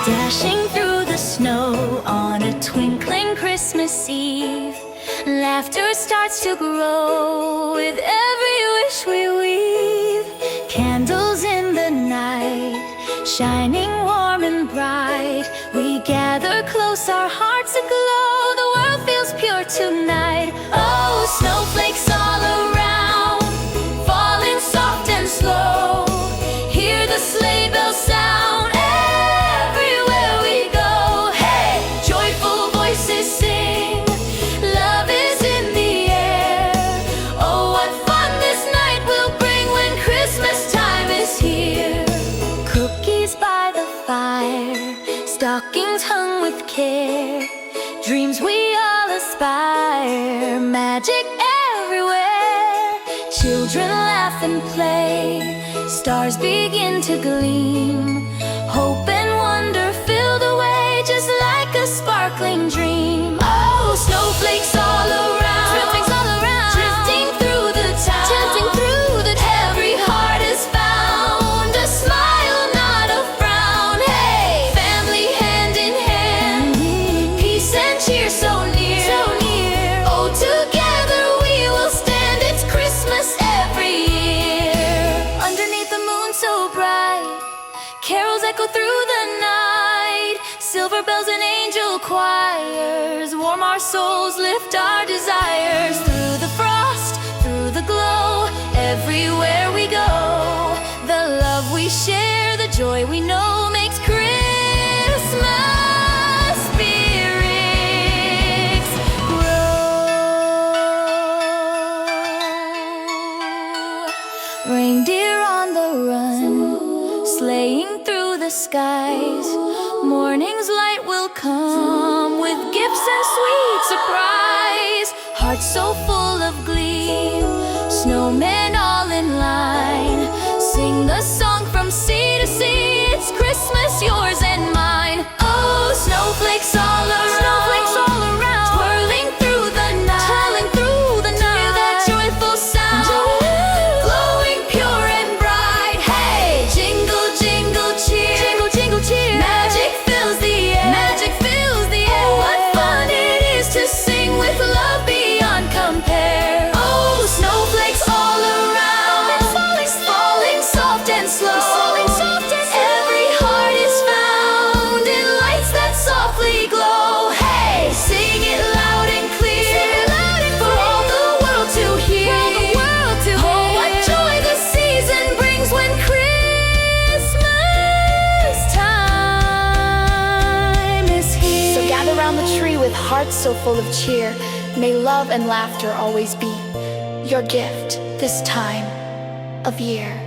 Dashing through the snow on a twinkling Christmas Eve, laughter starts to grow with every wish we weave. Candles in the night, shining warm and bright, we gather close, our hearts aglow. The world feels pure tonight. Oh, snowflakes all around, falling soft and slow. Hear the sleigh bells sound everywhere we go. Hey, joyful voices sing, love is in the air. Oh, what fun this night will bring when Christmas time is here. Cookies by the fire, stockings hung with care, dreams we all aspire, magic everywhere. Children laugh and play, stars begin to gleam, hope and wonder fill the way, just like a sparkling dream. Oh, snowflakes all around, snowflakes all around, drifting through the town, tilting through the town. Every heart has found a smile, not a frown. Hey, family hand in hand, peace and cheer so near, so near. Oh, together we will stand, it's Christmas every year. Underneath the moon so bright, carols echo through the night, silver bells and angel choirs warm our souls, lift our desires. Through the frost, through the glow, everywhere we go, the love we share, the joy we know makes Christmas spirits grow. Reindeer on the run, sleighing through the skies, morning's light will come with gifts and sweet surprise. Hearts so full of glee, snowmen all in line, sing the song from sea to sea, it's Christmas yours and mine. Oh, snowflakes all around, snowflakes all around, twirling through the night, twirling through the night. Hear that joyful sound, glowing pure and bright. Hey, jingle, jingle, cheer, jingle, jingle, cheer. Magic fills the air, magic fills the air. Oh, what fun it is to sing with love beyond compare. Oh, snowflakes all around, falling soft and slow. Every heart is found in lights that softly glow. Hey, sing it loud and clear, for all the world to hear. Oh, what joy the season brings when Christmas time is here. So gather round the tree with hearts so full of cheer. May love and laughter always be your gift this time of year.